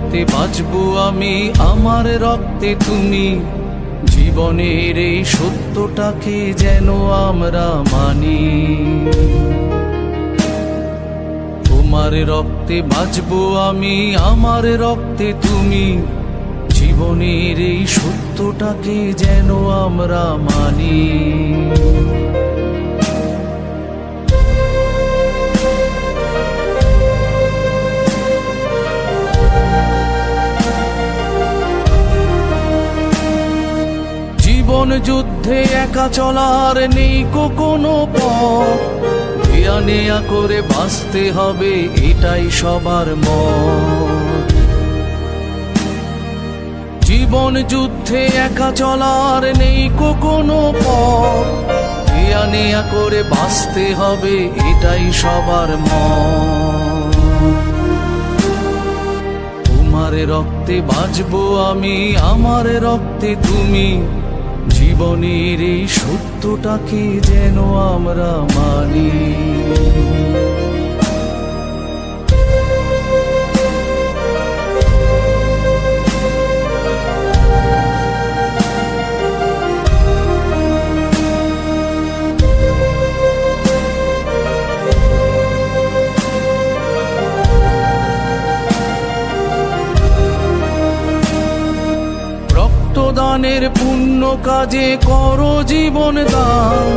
রক্তে বাঁচবো আমি, আমার রক্তে তুমি। জীবনের এই সত্যটাকে যেন আমরা মানি। তোমার রক্তে বাঁচবো আমি, আমার রক্তে তুমি। জীবনের এই সত্যটাকে যেন আমরা মানি। জীবন যুদ্ধে একা চলার নেই কোনো পথ, দেয়া নেয়া করে বাঁচতে হবে এটাই সবার মত। জীবন যুদ্ধে একা চলার নেই কোনো পথ, দেয়া নেয়া করে বাঁচতে হবে এটাই সবার মত। তোমার রক্তে বাঁচবো আমি, আমার রক্তে তুমি। জীবনের এই সত্যটাকে যেন আমরা মানি। রক্তদানের পুণ্য কাজে করো জীবন দান,